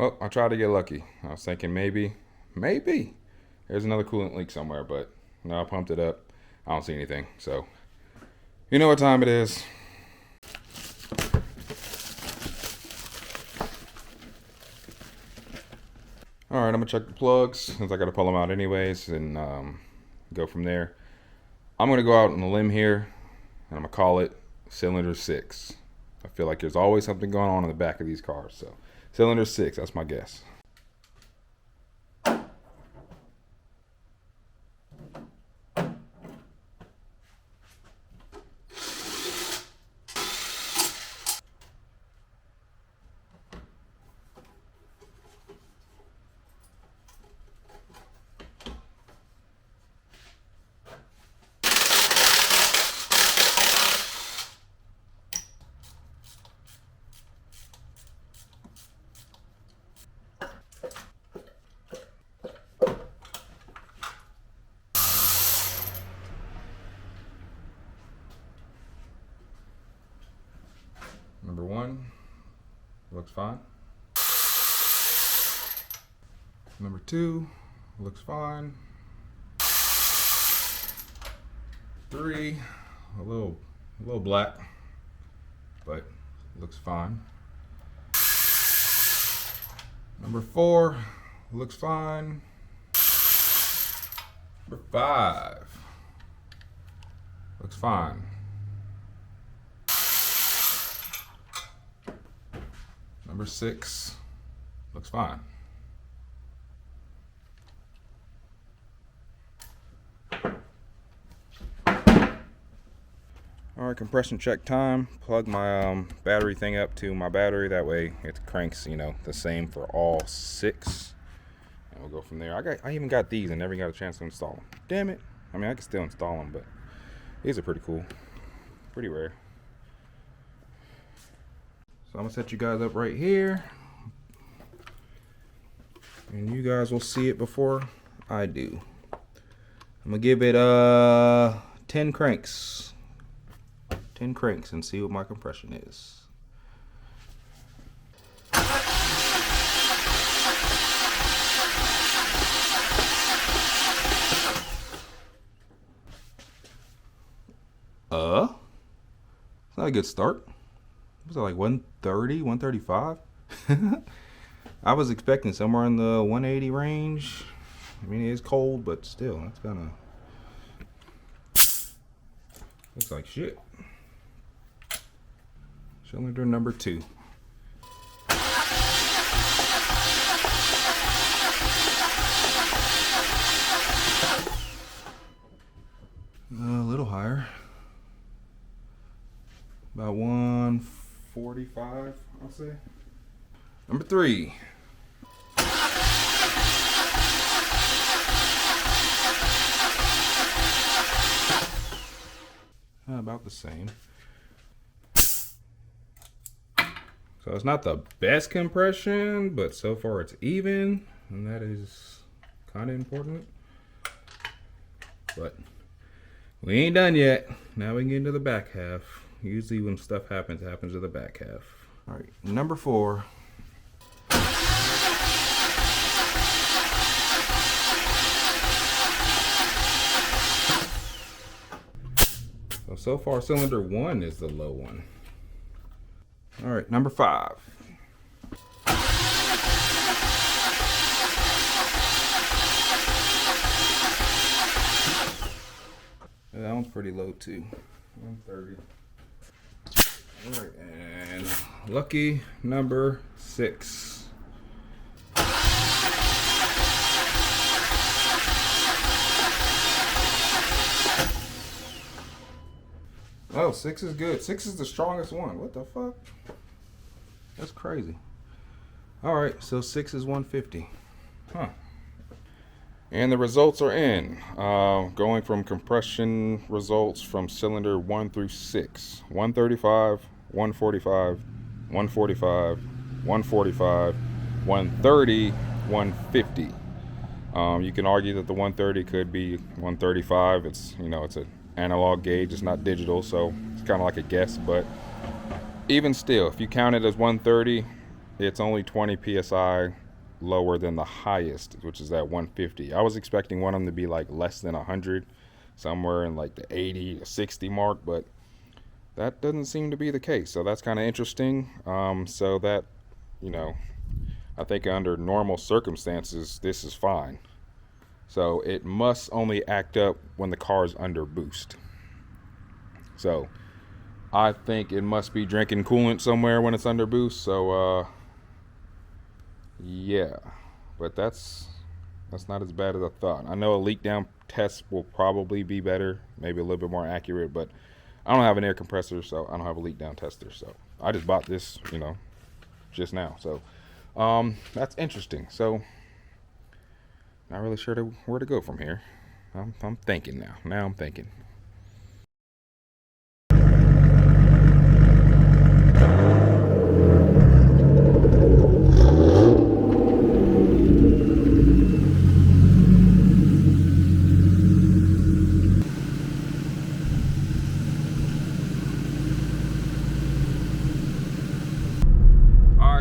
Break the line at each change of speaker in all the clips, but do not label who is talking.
Well, I tried to get lucky. I was thinking maybe there's another coolant leak somewhere, but no, I pumped it up. I don't see anything. So, you know what time it is. All right, I'm gonna check the plugs since I gotta pull them out anyways, and go from there. I'm gonna go out on a limb here, and I'm gonna call it cylinder 6. I feel like there's always something going on in the back of these cars, so cylinder 6. That's my guess. Number 1 looks fine. Number 2 looks fine. 3, a little black, but looks fine. Number 4 looks fine. Number 5 looks fine. Number 6 looks fine. All right, compression check time. Plug my battery thing up to my battery. That way it cranks, the same for all 6. And we'll go from there. I even got these and never got a chance to install them. Damn it. I mean, I can still install them, but these are pretty cool. Pretty rare. So I'm gonna set you guys up right here, and you guys will see it before I do. I'm gonna give it 10 cranks. 10 cranks and see what my compression is. It's not a good start. Was it like 130, 135? I was expecting somewhere in the 180 range. I mean, it is cold, but still, that's kind of looks like shit. Cylinder number 2. A little higher. About 145, I'll say. Number 3. About the same. So it's not the best compression, but so far it's even, and that is kind of important. But we ain't done yet. Now we can get into the back half. Usually when stuff happens, it happens to the back half. All right, number 4. So far, cylinder 1 is the low one. All right, number 5. That one's pretty low too. 130. All right, and lucky number 6. Oh, 6 is good. 6 is the strongest one. What the fuck? That's crazy. All right, so 6 is 150. Huh. And the results are in. Going from compression results from cylinder 1 through 6. 135, 145, 145, 145, 130, 150. You can argue that the 130 could be 135. It's, it's an analog gauge, it's not digital, so it's kind of like a guess. But even still, if you count it as 130, it's only 20 psi lower than the highest, which is at 150. I was expecting one of them to be like less than 100, somewhere in like the 80 to 60 mark, but that doesn't seem to be the case. So that's kind of interesting. So that, you know, I think under normal circumstances, this is fine. So it must only act up when the car is under boost. So I think it must be drinking coolant somewhere when it's under boost. So yeah, but that's not as bad as I thought. I know a leak down test will probably be better, maybe a little bit more accurate, but I don't have an air compressor, so I don't have a leak down tester. So I just bought this, you know, just now. So that's interesting. So not really sure where to go from here. I'm thinking now. Now I'm thinking.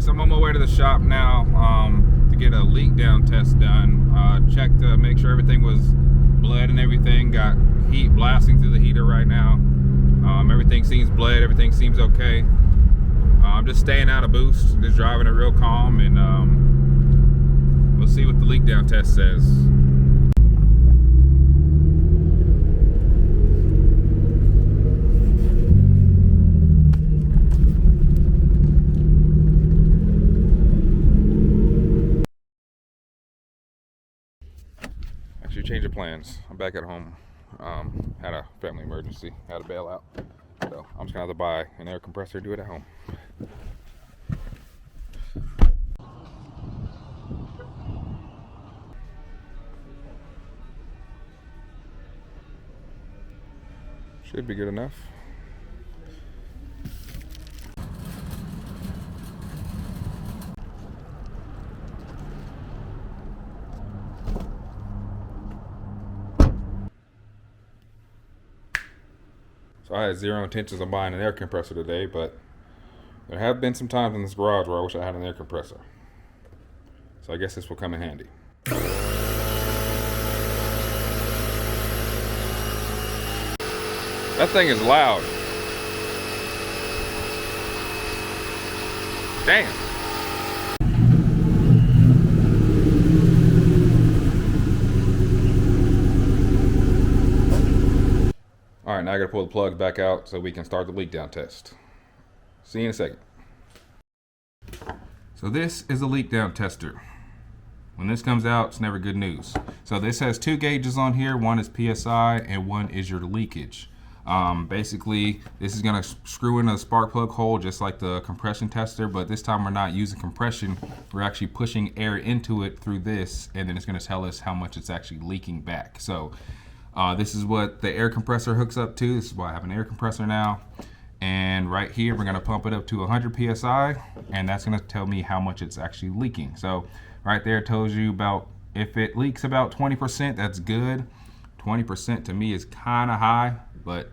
So I'm on my way to the shop now to get a leak down test done. Checked to make sure everything was bled and everything. Got heat blasting through the heater right now. Everything seems bled, everything seems okay. I'm just staying out of boost, just driving it real calm, and we'll see what the leak down test says. Change of plans. I'm back at home. Had a family emergency. Had to bail out. So I'm just gonna have to buy an air compressor and do it at home. Should be good enough. So I had zero intentions of buying an air compressor today, but there have been some times in this garage where I wish I had an air compressor. So I guess this will come in handy. That thing is loud. Damn. All right, now I gotta pull the plugs back out so we can start the leak down test. See you in a second. So this is a leak down tester. When this comes out, it's never good news. So this has two gauges on here. One is PSI and one is your leakage. Basically, this is gonna screw in a spark plug hole just like the compression tester, but this time we're not using compression. We're actually pushing air into it through this, and then it's gonna tell us how much it's actually leaking back. So this is what the air compressor hooks up to. This is why I have an air compressor now. And right here, we're gonna pump it up to 100 PSI, and that's gonna tell me how much it's actually leaking. So right there, it tells you about, if it leaks about 20%, that's good. 20% to me is kinda high, but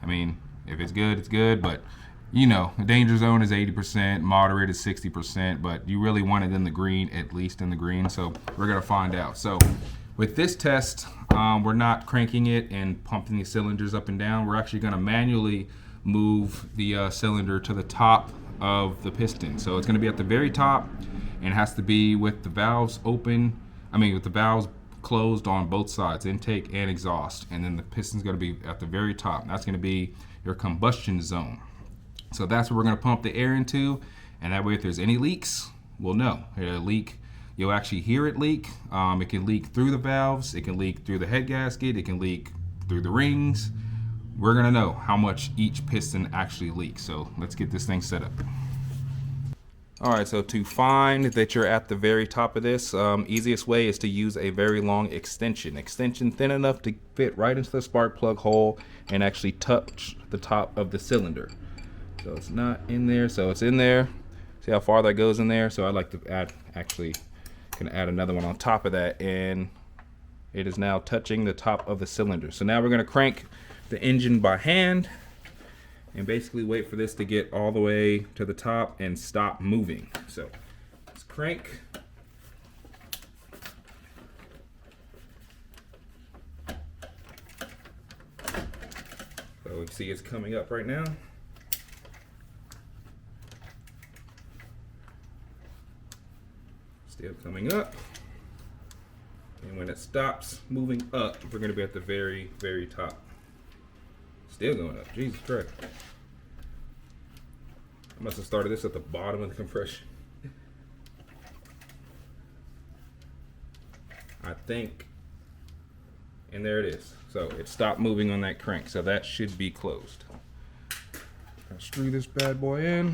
I mean, if it's good, it's good. But you know, the danger zone is 80%, moderate is 60%, but you really want it in the green, at least in the green. So we're gonna find out. So with this test, we're not cranking it and pumping the cylinders up and down. We're actually gonna manually move the cylinder to the top of the piston. So it's gonna be at the very top, and it has to be with the valves open, with the valves closed on both sides, intake and exhaust. And then the piston's gonna be at the very top. That's gonna be your combustion zone. So that's what we're gonna pump the air into, and that way if there's any leaks, we'll know. It'll leak. You'll actually hear it leak. It can leak through the valves, it can leak through the head gasket, it can leak through the rings. We're gonna know how much each piston actually leaks. So let's get this thing set up. All right, so to find that you're at the very top of this, easiest way is to use a very long extension. Extension thin enough to fit right into the spark plug hole and actually touch the top of the cylinder. So it's not in there, so it's in there. See how far that goes in there? So I like to add, actually, can add another one on top of that, and it is now touching the top of the cylinder. So now we're gonna crank the engine by hand and basically wait for this to get all the way to the top and stop moving. So crank. So we see it's coming up right now. Still coming up. And when it stops moving up, we're going to be at the very, very top. Still going up. Jesus Christ. I must have started this at the bottom of the compression. I think. And there it is. So it stopped moving on that crank. So that should be closed. I'll screw this bad boy in.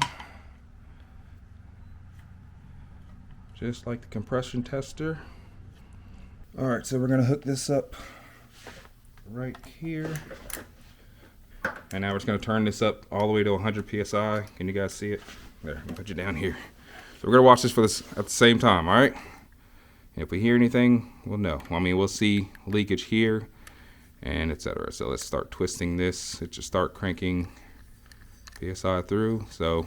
Just like the compression tester. All right, so we're gonna hook this up right here. And now we're just gonna turn this up all the way to 100 PSI. Can you guys see it? There, I'm gonna put you down here. So we're gonna watch this for this at the same time, all right? And if we hear anything, we'll know. I mean, we'll see leakage here and etc. So let's start twisting this. It just start cranking PSI through. So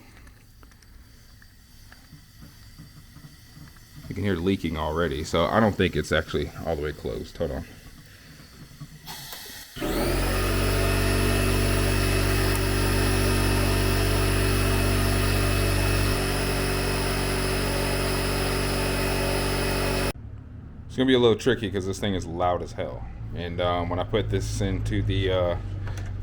you can hear leaking already. So I don't think it's actually all the way closed. Hold on. It's gonna be a little tricky because this thing is loud as hell. And when I put this into the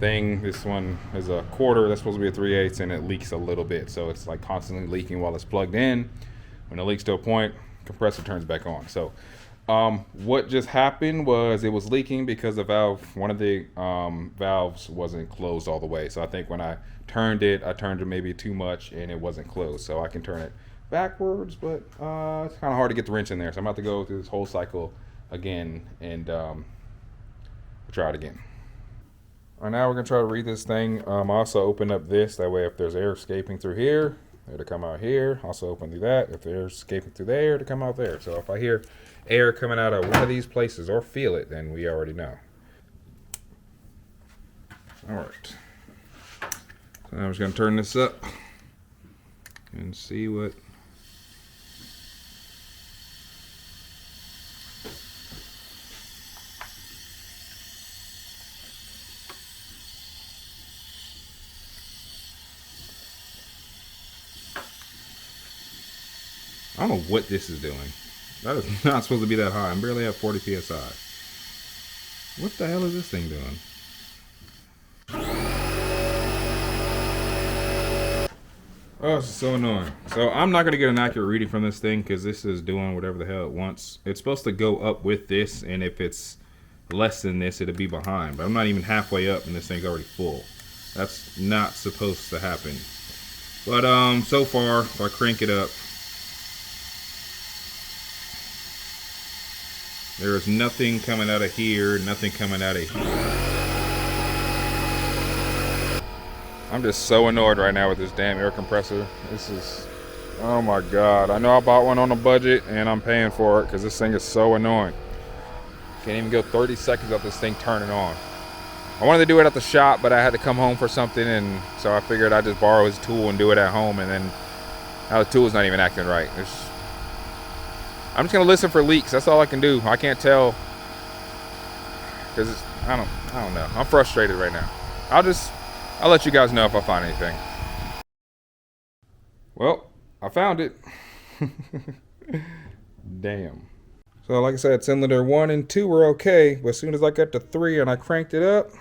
thing, this one is a quarter, that's supposed to be a 3/8, and it leaks a little bit. So it's like constantly leaking while it's plugged in. When it leaks to a point, compressor turns back on. So what just happened was it was leaking because the valve, one of the valves wasn't closed all the way. So I think when I turned it maybe too much and it wasn't closed. So I can turn it backwards, but it's kind of hard to get the wrench in there. So I'm about to go through this whole cycle again and try it again. All right, now we're gonna try to read this thing. I also open up this, that way if there's air escaping through here, it'll come out here. Also open through that, if there's escaping through there, it'll come out there. So if I hear air coming out of one of these places or feel it, then we already know. All right, so now I'm just gonna turn this up and see what. I don't know what this is doing. That is not supposed to be that high. I'm barely at 40 PSI. What the hell is this thing doing? Oh, this is so annoying. So I'm not gonna get an accurate reading from this thing because this is doing whatever the hell it wants. It's supposed to go up with this, and if it's less than this, it'll be behind. But I'm not even halfway up and this thing's already full. That's not supposed to happen. But so far, if I crank it up, there is nothing coming out of here, nothing coming out of here. I'm just so annoyed right now with this damn air compressor. This is, oh my God. I know I bought one on a budget and I'm paying for it because this thing is so annoying. Can't even go 30 seconds of this thing turning on. I wanted to do it at the shop, but I had to come home for something, and so I figured I'd just borrow his tool and do it at home, and then now the tool's not even acting right. I'm just gonna listen for leaks. That's all I can do. I can't tell because I don't know. I'm frustrated right now. I'll let you guys know if I find anything. Well, I found it. Damn. So like I said, cylinder 1 and 2 were okay, but as soon as I got to 3 and I cranked it up,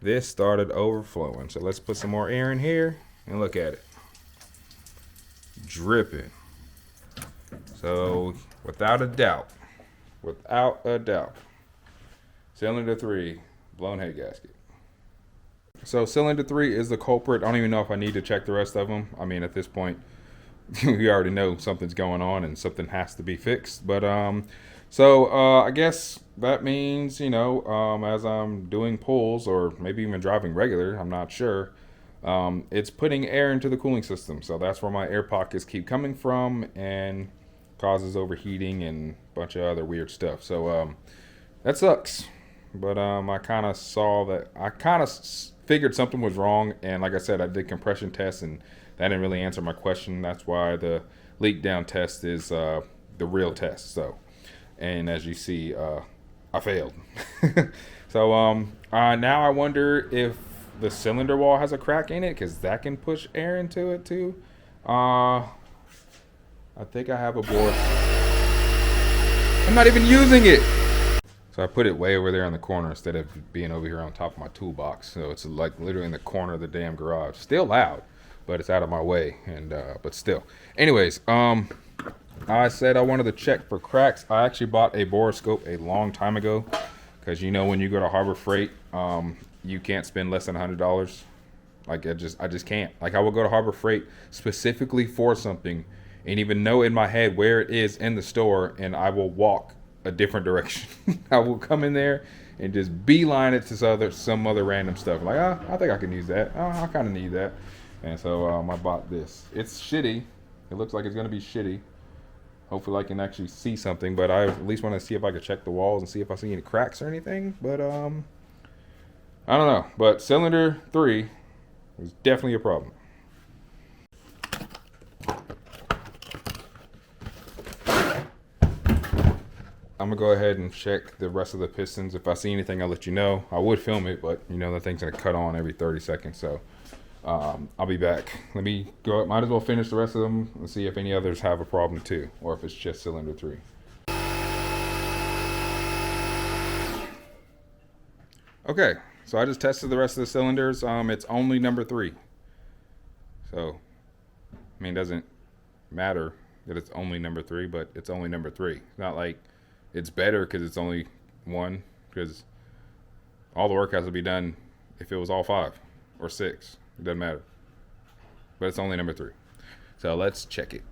this started overflowing. So let's put some more air in here and look at it. Dripping. So without a doubt, cylinder 3, blown head gasket. So cylinder 3 is the culprit. I don't even know if I need to check the rest of them. I mean, at this point, we already know something's going on and something has to be fixed. But I guess that means, you know, as I'm doing pulls or maybe even driving regular, I'm not sure, it's putting air into the cooling system. So that's where my air pockets keep coming from and causes overheating and a bunch of other weird stuff. So that sucks. But I kind of saw that. I kind of figured something was wrong. And like I said, I did compression tests and that didn't really answer my question. That's why the leak down test is the real test. So, and as you see, I failed. So now I wonder if the cylinder wall has a crack in it, because that can push air into it too. I think I have a bore. I'm not even using it. So I put it way over there in the corner instead of being over here on top of my toolbox. So it's like literally in the corner of the damn garage. Still loud, but it's out of my way. And but still. Anyways, I said I wanted to check for cracks. I actually bought a borescope a long time ago, because you know when you go to Harbor Freight, you can't spend less than $100. Like I just can't. Like I will go to Harbor Freight specifically for something, and even know in my head where it is in the store, and I will walk a different direction. I will come in there and just beeline it to some other random stuff. Like, I think I can use that. I kind of need that. And so I bought this. It's shitty. It looks like it's gonna be shitty. Hopefully I can actually see something, but I at least want to see if I can check the walls and see if I see any cracks or anything. But I don't know. But cylinder 3 is definitely a problem. I'm gonna go ahead and check the rest of the pistons. If I see anything, I'll let you know. I would film it, but you know, the thing's gonna cut on every 30 seconds. So I'll be back. Let me go. Might as well finish the rest of them and see if any others have a problem too, or if it's just cylinder 3. Okay, so I just tested the rest of the cylinders. It's only number 3. So, I mean, it doesn't matter that it's only number 3, but it's only number 3. It's not like it's better because it's only 1, because all the work has to be done if it was all 5 or 6. It doesn't matter. But it's only number 3. So let's check it.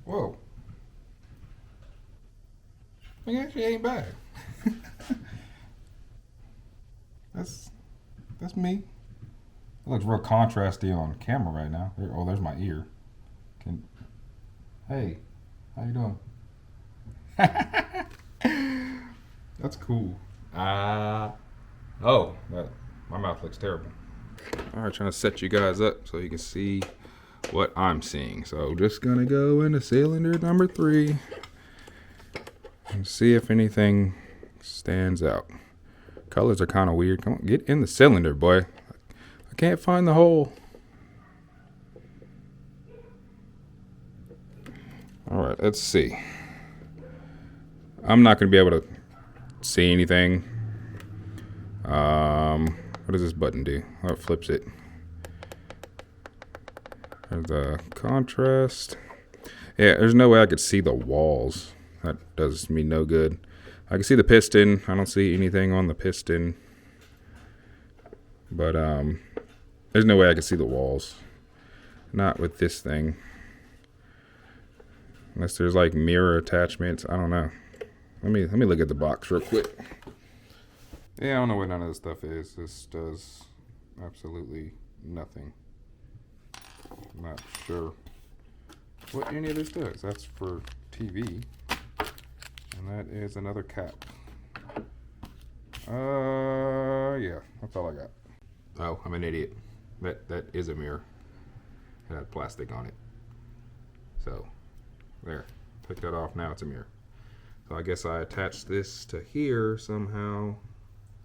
Whoa. It actually ain't bad. That's me. It looks real contrasty on camera right now. Oh, there's my ear. Hey, how you doing? That's cool. My mouth looks terrible. All right, trying to set you guys up so you can see what I'm seeing. So just gonna go into cylinder number 3 and see if anything stands out. Colors are kind of weird. Come on, get in the cylinder, boy. I can't find the hole. All right, let's see. I'm not going to be able to see anything. What does this button do? Oh, it flips it. There's the contrast. Yeah, there's no way I could see the walls. That does me no good. I can see the piston. I don't see anything on the piston. But there's no way I can see the walls. Not with this thing. Unless there's like mirror attachments. I don't know. Let me look at the box real quick. Yeah, I don't know what none of this stuff is. This does absolutely nothing. I'm not sure what any of this does. That's for TV. And that is another cap. Yeah, that's all I got. Oh, I'm an idiot. That is a mirror. It had plastic on it. So, there. Took that off, now it's a mirror. So I guess I attached this to here somehow.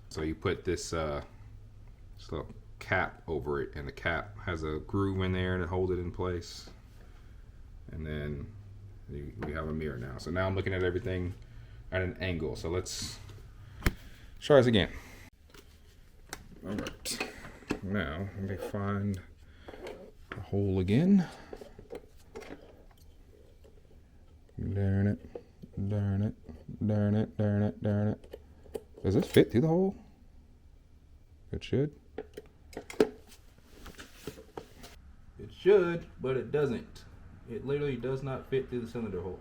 So you put this little cap over it, and the cap has a groove in there to hold it in place. And then we have a mirror now. So now I'm looking at everything at an angle. So let's try this again. All right. Now let me find the hole again. Darn it. Darn it. Darn it. Darn it. Darn it. Does this fit through the hole? It should. It should, but it doesn't. It literally does not fit through the cylinder hole.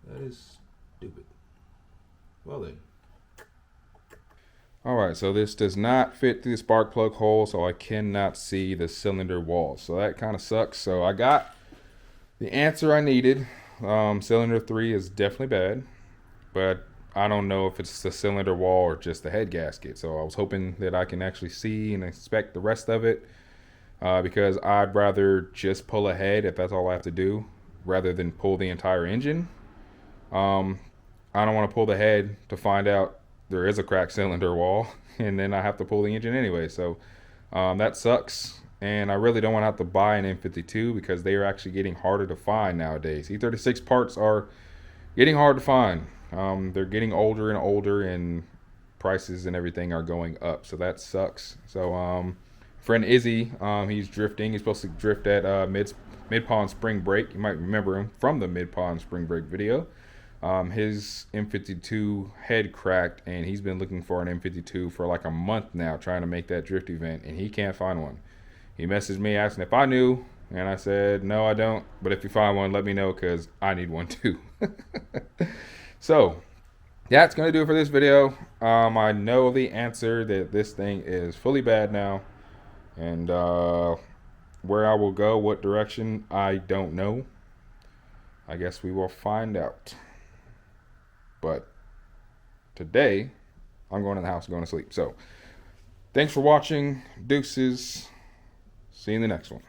That is stupid. Well then. Alright, so this does not fit through the spark plug hole, so I cannot see the cylinder wall. So that kind of sucks. So I got the answer I needed Cylinder 3 is definitely bad, but I don't know if it's the cylinder wall or just the head gasket. So I was hoping that I can actually see and inspect the rest of it, because I'd rather just pull ahead if that's all I have to do, rather than pull the entire engine. I don't want to pull the head to find out there is a cracked cylinder wall, and then I have to pull the engine anyway. So that sucks. And I really don't want to have to buy an M52 because they are actually getting harder to find nowadays. E36 parts are getting hard to find. They're getting older and older, and prices and everything are going up. So that sucks. So friend Izzy, he's drifting. He's supposed to drift at Mid Pond Spring Break. You might remember him from the Mid Pond Spring Break video. His M52 head cracked, and he's been looking for an M52 for like a month now, trying to make that drift event, and he can't find one. He messaged me asking if I knew, and I said, no, I don't. But if you find one, let me know, because I need one too. So, yeah, it's going to do it for this video. I know the answer, that this thing is fully bad now. And where I will go, what direction, I don't know. I guess we will find out. But today, I'm going to the house and going to sleep. So, thanks for watching. Deuces. See you in the next one.